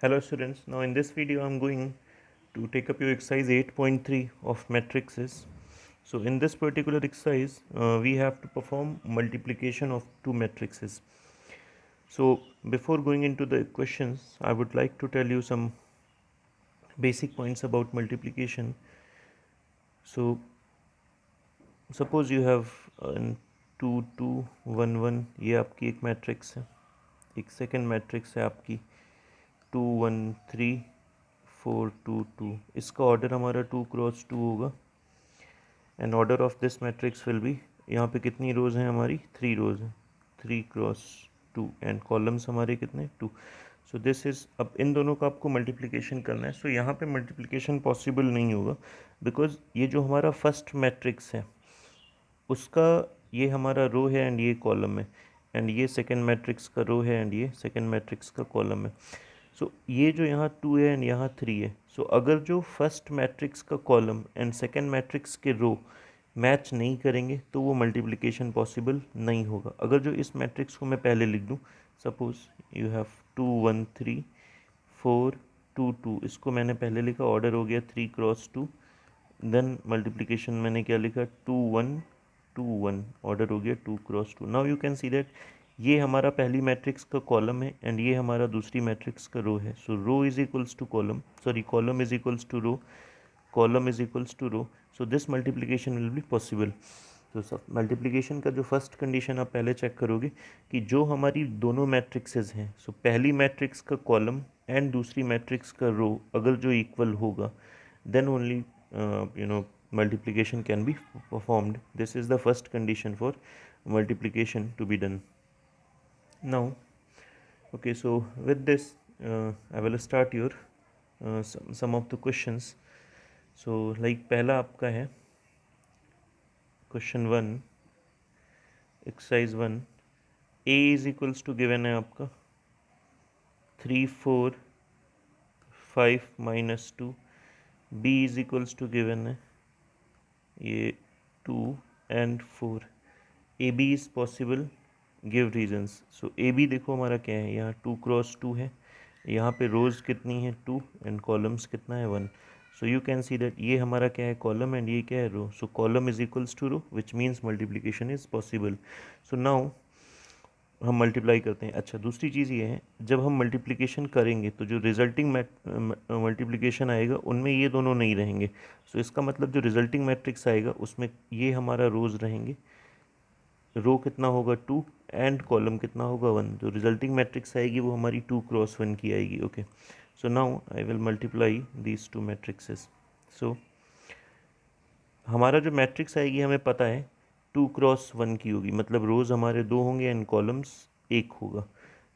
Hello students, now in this video I am going to take up your exercise 8.3 of matrices. So in this particular exercise we have to perform multiplication of two matrices. So before going into the questions I would like to tell you some basic points about multiplication. So suppose you have 2 2 1 1, ये आपकी एक matrix है. एक second matrix है आपकी 2 1 3 4 2 2. इसका order हमारा 2 cross 2 होगा and order of this matrix will be, यहाँ पे कितनी रोज हैं हमारी, 3 रोज हैं, 3 क्रॉस 2 एंड कॉलम्स हमारे कितने 2. सो दिस इज़, अब इन दोनों का आपको मल्टीप्लिकेशन करना है. सो यहाँ पे मल्टीप्लिकेशन पॉसिबल नहीं होगा बिकॉज ये जो हमारा फर्स्ट मैट्रिक्स है उसका, ये हमारा रो है एंड ये कॉलम है, एंड ये सेकेंड मैट्रिक्स का रो है एंड ये सेकेंड मैट्रिक्स का कॉलम है. सो ये जो यहाँ 2 है एंड यहाँ 3 है, सो अगर जो फर्स्ट मैट्रिक्स का कॉलम एंड सेकेंड मैट्रिक्स के रो मैच नहीं करेंगे तो वो मल्टीप्लिकेशन पॉसिबल नहीं होगा. अगर जो इस मैट्रिक्स को मैं पहले लिख दूँ, सपोज यू हैव 2 1 3 4 2 2, इसको मैंने पहले लिखा, ऑर्डर हो गया 3 क्रॉस 2. देन मल्टीप्लिकेशन मैंने क्या लिखा, 2 1 2 1, ऑर्डर हो गया 2 cross 2. Now you can see that ये हमारा पहली मैट्रिक्स का कॉलम है एंड ये हमारा दूसरी मैट्रिक्स का रो है. So row is equals to column, sorry column is equals to row, column is equals to row. So this multiplication will be possible. तो सब मल्टीप्लिकेशन का जो फर्स्ट कंडीशन आप पहले चेक करोगे कि जो हमारी दोनों मैट्रिक्सेस हैं, सो पहली मैट्रिक्स का कॉलम एंड दूसरी मैट्रिक्स का रो अगर जो इक्वल होगा then only multiplication can be performed. This is the first condition for multiplication to be done. Now okay, so with this I will start your some of the questions. So like पहला आपका है question 1, exercise 1. a is equals to given है आपका 3 4 5 minus 2. b is equals to given है ये 2 and 4. A B is possible, give reasons. So A B देखो हमारा क्या है, यहाँ 2 क्रॉस 2 है, यहाँ पे रोज़ कितनी है 2 एंड कॉलम्स कितना है 1. So you can see that ये हमारा क्या है कॉलम एंड ये क्या है row. So column is equals to row which means multiplication is possible. So now हम मल्टीप्लाई करते हैं. अच्छा, दूसरी चीज़ ये है, जब हम मल्टीप्लिकेशन करेंगे तो जो रिजल्टिंग मल्टीप्लिकेशन आएगा उनमें ये दोनों नहीं रहेंगे. सो इसका मतलब जो रिजल्टिंग मैट्रिक्स आएगा उसमें ये हमारा रोज़ रहेंगे, रो कितना होगा 2 एंड कॉलम कितना होगा 1. जो रिजल्टिंग मैट्रिक्स आएगी वो हमारी 2 क्रॉस 1 की आएगी. Okay, so now I will multiply these two matrices. सो हमारा जो मैट्रिक्स आएगी हमें पता है 2 क्रॉस 1 की होगी, मतलब रोज़ हमारे 2 होंगे एंड कॉलम्स 1 होगा.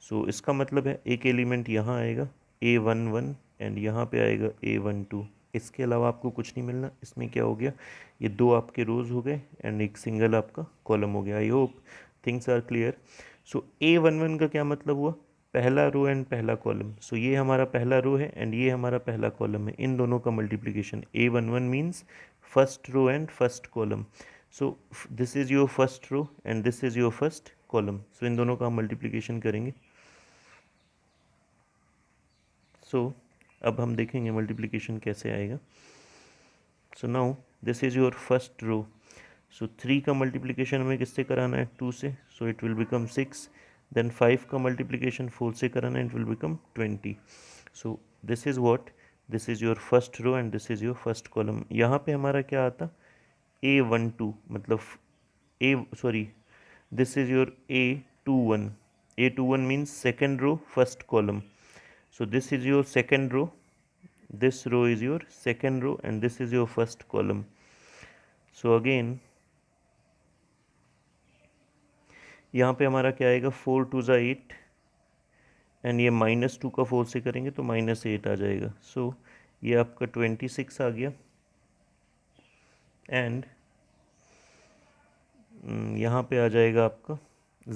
सो इसका मतलब है एक एलिमेंट यहाँ आएगा A11 एंड यहाँ पे आएगा A12. इसके अलावा आपको कुछ नहीं मिलना. इसमें क्या हो गया, ये 2 आपके रोज़ हो गए एंड एक सिंगल आपका कॉलम हो गया. I hope things are clear. So A11 का क्या मतलब हुआ, पहला रो एंड पहला कॉलम. सो ये हमारा पहला रो है एंड ये हमारा पहला कॉलम है, इन दोनों का multiplication. A11 means first row and first column. So this is your first row and this is your first column. So इन दोनों का हम मल्टीप्लिकेशन करेंगे. So अब हम देखेंगे मल्टीप्लिकेशन कैसे आएगा. So now this is your first row. So 3 का मल्टीप्लिकेशन हमें किससे कराना है, 2 से. So it will become 6. Then 5 का मल्टीप्लिकेशन 4 से कराना है, it will become 20. So this is what, this is your first row and this is your first column. यहाँ पे हमारा क्या आता, A12 मतलब this is your A21. A21 means second row first column. So this is your second row, this row is your second row and this is your first column. So again यहाँ पे हमारा क्या आएगा, 4 2 ज़ा 8 and ये -2 का 4 से करेंगे तो -8 आ जाएगा. सो ये आपका 26 आ गया एंड यहाँ पे आ जाएगा आपका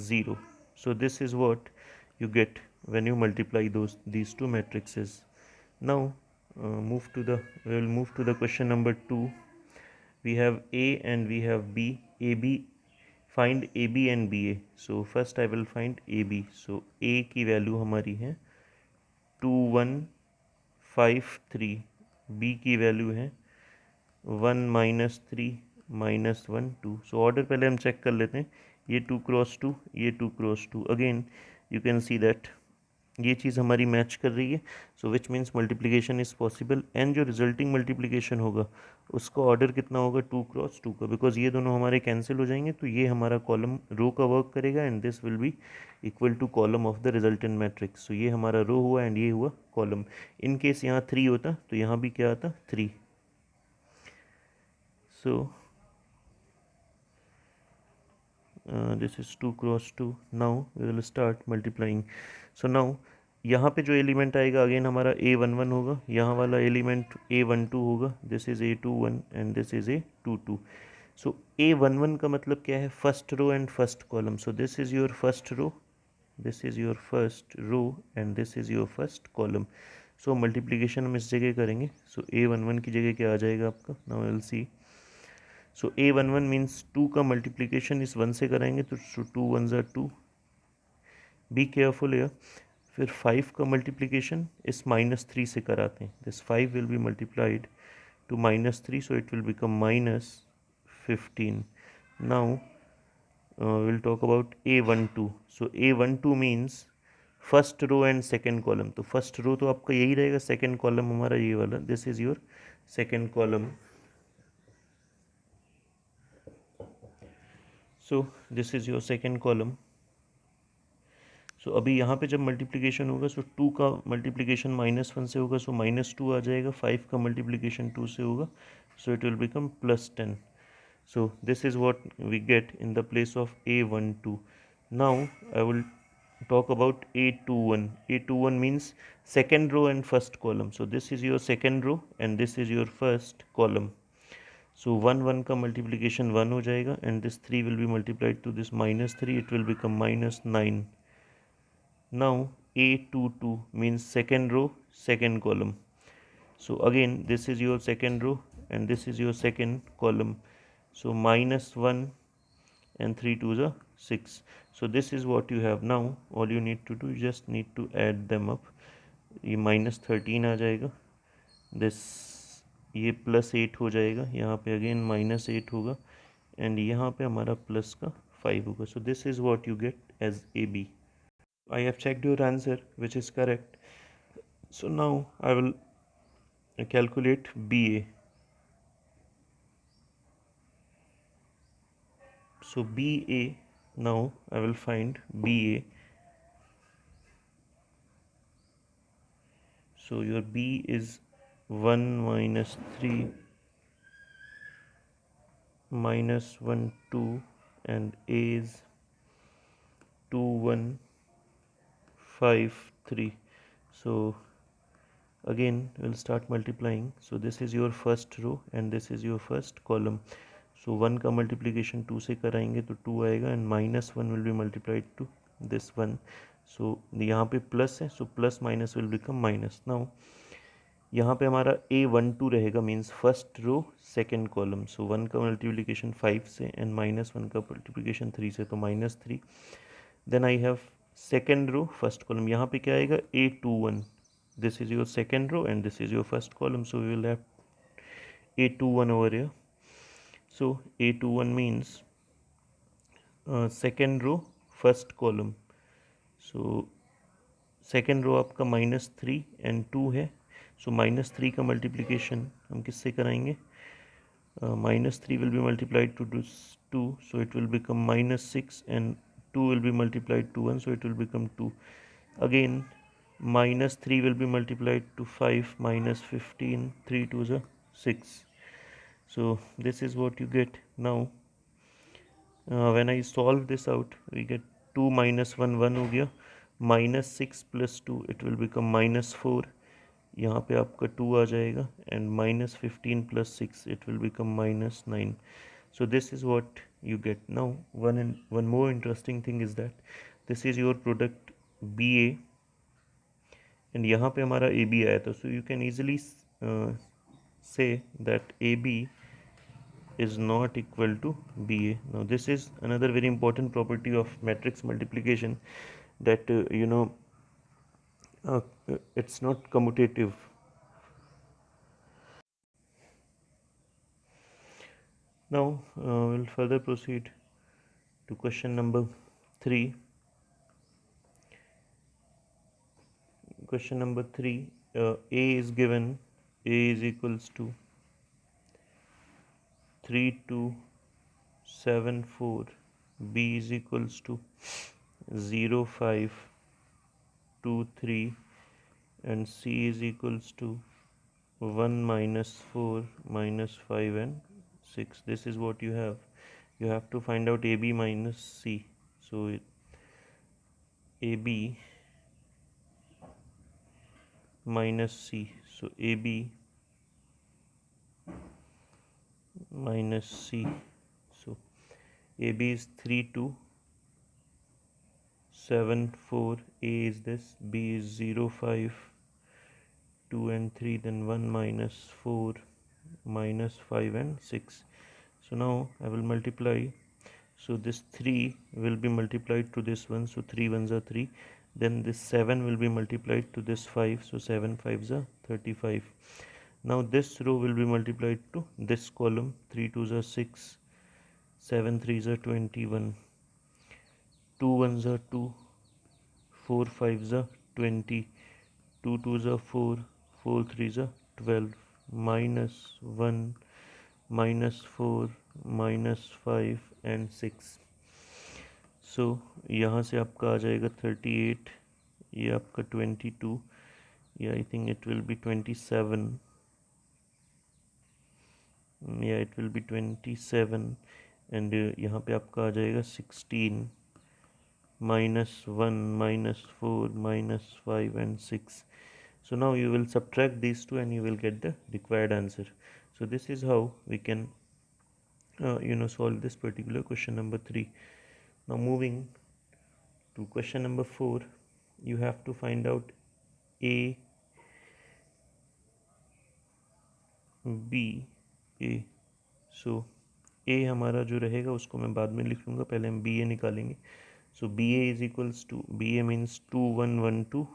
0. सो this is what you get when you multiply these two matrices. Now we will move to the question number 2. We have A and we have B. AB, find AB and BA. So first I will find AB. So A की value हमारी है 2153, B की value है 1 - 3 - 1 2। So order पहले हम check कर लेते हैं, ये 2 क्रॉस 2, ये 2 cross 2, again you can see that ये चीज़ हमारी मैच कर रही है। So which means multiplication is possible, and जो रिजल्टिंग मल्टीप्लिकेशन होगा उसका ऑर्डर कितना होगा 2 क्रॉस 2 का, बिकॉज ये दोनों हमारे कैंसिल हो जाएंगे, तो ये हमारा कॉलम रो का वर्क करेगा and this will be equal to column of the resultant matrix. So ये हमारा रो हुआ एंड ये हुआ कॉलम। इन केस यहाँ 3 होता तो यहाँ भी क्या आता 3। सो this is 2 cross 2. Now we will start multiplying. So now यहाँ पे जो एलिमेंट आएगा अगेन हमारा A11 होगा, यहाँ वाला एलिमेंट A12 होगा, this is A21 and this is A22। So A11 का मतलब क्या है, first row and first column. So this is your first row, this is your first row and this is your first column. So multiplication हम इस जगह करेंगे। सो A11 की जगह क्या आ जाएगा आपका, now will see. So A11 means 2 का मल्टीप्लिकेशन इस 1 से कराएंगे तो 2 1 ज़ा 2, बी केयरफुल है। फिर 5 का मल्टीप्लिकेशन इस -3 से कराते हैं, this 5 will be multiplied to -3, so it will become -15। Now will talk about A12। So A12 means first row and second column. तो फर्स्ट रो तो आपका यही रहेगा, सेकेंड कॉलम हमारा ये वाला, this is your second column. So this is your second column. So अभी यहाँ पे जब मल्टीप्लिकेशन होगा, सो 2 का मल्टीप्लिकेशन -1 से होगा, सो -2 आ जाएगा। 5 का मल्टीप्लिकेशन 2 से होगा, so it will become +10। So this is what we get in the place of A12। Now I will talk about A21. A21 means second row and first column. So this is your second row and this is your first column. So 1 1 का multiplication 1 हो जाएगा and this 3 will be multiplied to this -3, it will become -9. Now A22 means second row, second column. So again this is your second row and this is your second column. So -1 and 3 2s are 6. So this is what you have now. All you need to do, you just need to add them up. ये -13 आ जाएगा, this ये +8 हो जाएगा, यहाँ पे again -8 होगा and यहाँ पे हमारा प्लस का 5 होगा. So this is what you get as AB. I have checked your answer which is correct. So now I will calculate BA. So BA, now I will find BA. So your B is 1 minus 3 minus 1 2 and A is 2 1 5 3. So again we'll start multiplying. So this is your first row and this is your first column. So 1 का multiplication 2 से कराएंगे तो 2 आएगा and -1 will be multiplied to this 1. So यहाँ पे plus है, so plus minus will become minus. Now यहाँ पे हमारा A12 रहेगा, means first row second column. So 1 का मल्टीप्लिकेशन 5 से एंड -1 का मल्टीप्लिकेशन 3 से, तो -3. Then I have second row first column. यहाँ पे क्या आएगा A21. This is your second row and this is your first column. So we will have A21 over here. So A21 means second row first column. So second row आपका -3 and 2 है. सो -3 का multiplication हम किससे कराएंगे, -3 will be multiplied to 2, so it will become -6 and 2 will be multiplied to 1, so it will become 2. Again -3 will be multiplied to 5 -15, 3 2s are 6. So this is what you get. Now when I solve this out, we get 2 minus 1 1 हो गया, -6 plus 2 it will become -4. यहाँ पे आपका 2 आ जाएगा and -15 plus 6 it will become -9. So this is what you get. Now one more interesting thing is that this is your product BA and यहाँ पे हमारा AB आया था. So you can easily say that AB is not equal to BA. Now this is another very important property of matrix multiplication, that it's not commutative. Now we'll further proceed to question number 3. Question number 3, A is given, A is equals to 3274, B is equals to 0523, and C is equals to 1 minus 4 minus 5 and 6. This is what you have. You have to find out AB minus C. So AB minus C. So AB minus C. So AB is 3274. A is this. B is 05, 2 and 3. Then 1 minus 4 minus 5 and 6. So now I will multiply. So this 3 will be multiplied to this one. So 3 ones are 3. Then this 7 will be multiplied to this 5. So 7 fives are 35. Now this row will be multiplied to this column. 3 twos are 6. 7 threes are 21. 2 ones are 2. 4 fives are 20. 2 twos are 4. 4 threes are 12. Minus 1 minus 4 minus 5 and 6. सो यहाँ से आपका आ जाएगा 38, ये आपका 22, या I think it will be 27, या it will be 27, and यहाँ पे आपका आ जाएगा 16 minus 1 minus 4 minus 5 and 6. So now you will subtract these two and you will get the required answer. So this is how we can solve this particular question number 3. Now moving to question number 4, you have to find out A, B, A. So A हमारा जो रहेगा उसको मैं बाद में लिख लूँगा, पहले हम BA निकालेंगे. So BA is equals to, BA means 2 1 1 2,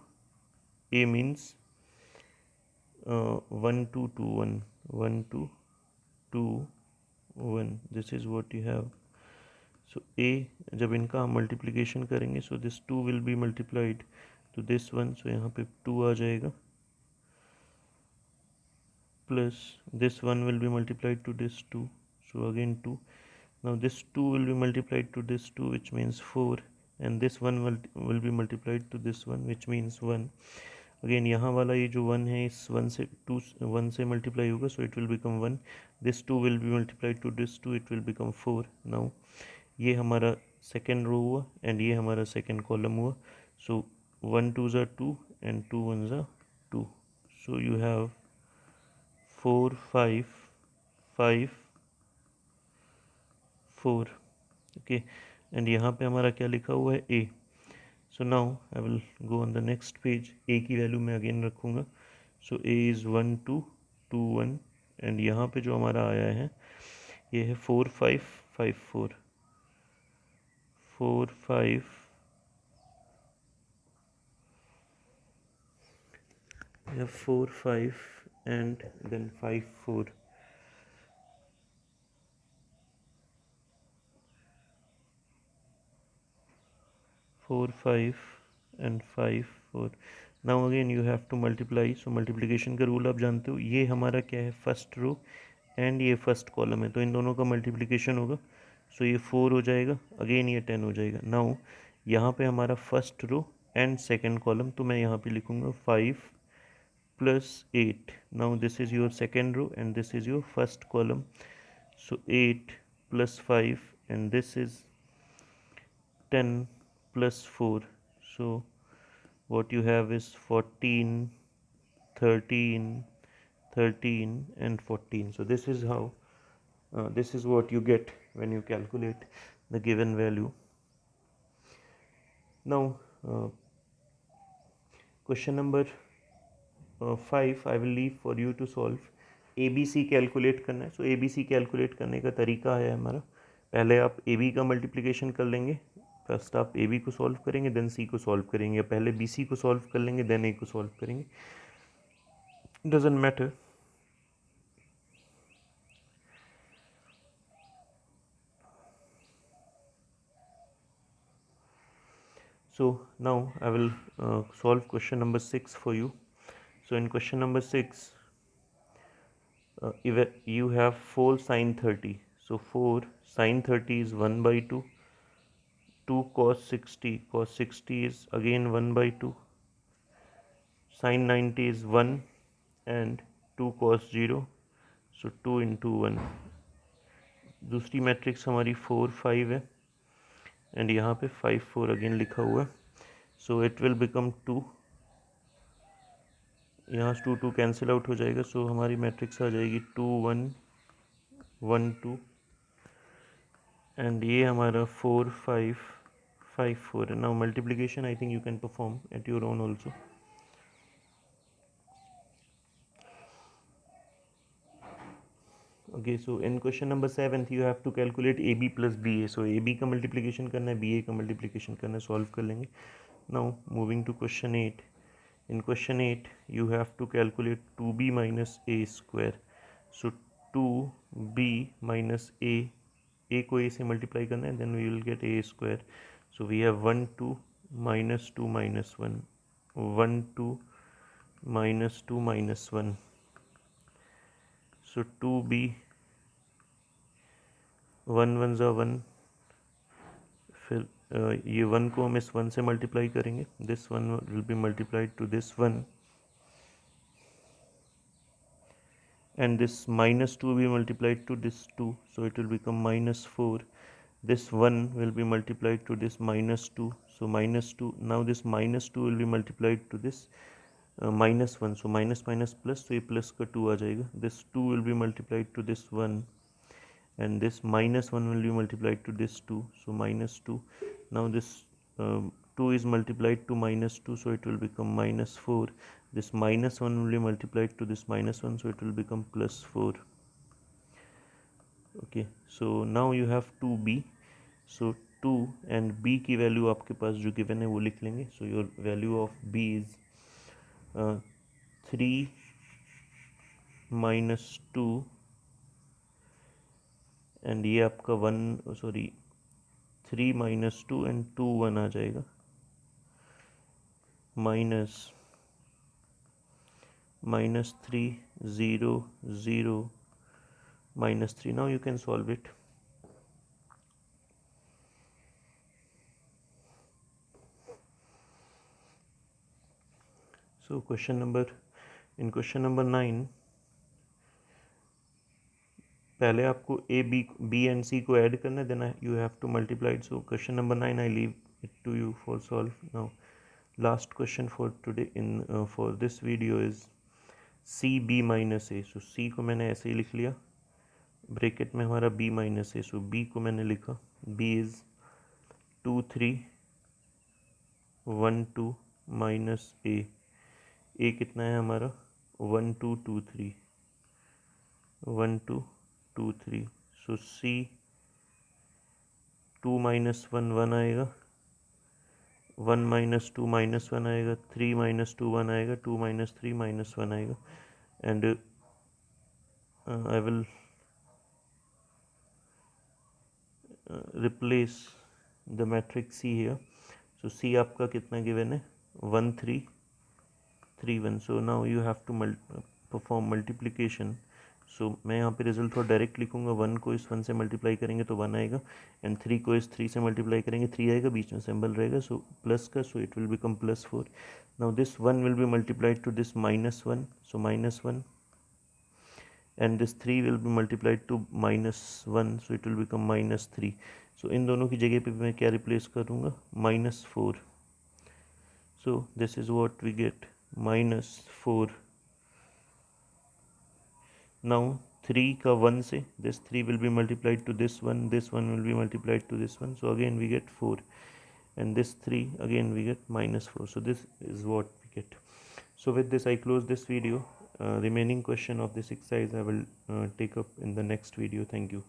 A means 1 2 2 1 1 2 2 1. This is what you have. So A, जब इनका हम मल्टीप्लिकेशन करेंगे, so this 2 will be multiplied to this one, so यहाँ पे 2 आ जाएगा, plus this 1 will be multiplied to this 2, so again 2. Now this 2 will be multiplied to this 2, which means 4, and this 1 will be multiplied to this one, which means 1. Again यहाँ वाला ये जो 1 है, इस 1 से 2 1 से मल्टीप्लाई होगा, so it will become 1. This 2 will be multiplied to this 2, it will become 4. Now ये हमारा सेकेंड रो हुआ एंड ये हमारा सेकेंड कॉलम हुआ. सो 1 2s are 2 and 2 1s are 2. So you have 4 5 5 4. Okay, and यहाँ पे हमारा क्या लिखा हुआ है, ए. So now I will go on the next page. A की वैल्यू मैं अगेन रखूँगा. So A is 1 2 2 1, एंड यहाँ पे जो हमारा आया है ये है 4 5 5 4 4 5 4 5 and then 5 4. Four, 5 and 5 4. Now again you have to multiply. So multiplication का रूल आप जानते हो. ये हमारा क्या है, फर्स्ट रो एंड ये फर्स्ट कॉलम है, तो इन दोनों का मल्टीप्लिकेशन होगा. सो ये 4 हो जाएगा, अगेन ये 10 हो जाएगा. नाउ यहाँ पे हमारा first row and second column, तो मैं यहाँ पे लिखूँगा 5 plus 8. Now this is your second row and this is your first column. So 8 plus 5 and this is 10 plus 4. So what you have is 14 13 13 and 14. So this is how this is what you get when you calculate the given value. Now question number 5 I will leave for you to solve. ABC calculate करना है. सो ABC calculate करने का तरीका है हमारा, पहले आप AB का मल्टीप्लिकेशन कर लेंगे फर्स्ट आप ए बी को सॉल्व करेंगे, देन सी को सॉल्व करेंगे, या पहले बी सी को सॉल्व कर लेंगे देन ए को सॉल्व करेंगे, doesn't matter. So now I will solve question number 6 for you. So in question number 6, if you have 4 sine 30. So 4 sine 30 is 1 by 2. 2 cos 60. Cos 60 is again 1 by 2. Sine 90 is 1 and 2 cos 0. So 2 into 1. दूसरी matrix हमारी 4 5 है and यहाँ पे 5 4 again लिखा हुआ है. सो it will become 2. यहाँ 2 2 cancel out हो जाएगा. सो हमारी मैट्रिक्स आ जाएगी 2 1 1 2 एंड ये हमारा 4 5 5 4 है. Now multiplication I think you can perform at your own also. Okay, so in question number 7 you have to calculate AB plus BA. So AB का multiplication करना है, BA का multiplication करना है, solve कर लेंगे. Now moving to question 8. In question 8 you have to calculate 2B minus A square. So 2B minus A को A से multiply करना है, then we will get A square. So we have 1 2 minus 2 minus 1, 1 2 minus 2 minus 1. So 2B 1 1 ज़ा 1, फिर ये 1 को हम इस 1 से मल्टीप्लाई करेंगे. This 1 will be multiplied to this 1 and this minus 2 will be multiplied to this 2, so it will become minus 4. This 1 will be multiplied to this minus 2, so minus 2. Now this minus 2 will be multiplied to this minus 1, so minus minus plus, so ये plus का 2 आ जाएगा. This 2 will be multiplied to this 1 and this minus 1 will be multiplied to this 2, so minus 2. Now this 2 is multiplied to minus 2, so it will become minus 4. This minus 1 will be multiplied to this minus 1, so it will become plus 4. Okay, so now you have 2b. So 2 and b की value आपके पास जो given है वो लिख लेंगे. So your value of b is 3 minus 2 and ये आपका 3 minus 2 and 2 1 आ जाएगा, minus 3 0 0 minus 3. Now you can solve it. So in question number 9, पहले आपको B and C को ऐड करना है, then you have to multiply it. So question number 9 I leave it to you for solve. Now last question for today for this video is CB minus A. So C को मैंने ऐसे ही लिख लिया, bracket में हमारा B minus A. So B को मैंने लिखा, B is 2 3 1 2 minus A. A कितना है हमारा 1 2 2 3 1 2 2 3. So C 2 minus 1 1 आएगा, 1 minus 2 minus 1 आएगा, 3 minus 2 1 आएगा, 2 minus 3 minus 1 आएगा. And I will replace the matrix C here. So C आपका कितना given है 1 3 3 1. So now you have to perform multiplication. So मैं यहाँ पे रिजल्ट थोड़ा डायरेक्ट लिखूँगा. 1 को इस 1 से मल्टीप्लाई करेंगे तो 1 आएगा एंड 3 को इस 3 से मल्टीप्लाई करेंगे 3 आएगा, बीच में सिंबल रहेगा सो प्लस का, so it will become plus 4. Now this 1 will be multiplied to this minus 1, so minus 1 and this 3 will be multiplied to minus 1, so it will become minus 3. So इन दोनों की जगह पे मैं क्या replace करूँगा minus 4. So this is what we get, minus 4. Now 3 का 1 से this 3 will be multiplied to this 1 will be multiplied to this 1, so again we get 4 and this 3 again we get minus 4. So this is what we get. So with this I close this video. Remaining question of this exercise I will take up in the next video. Thank you.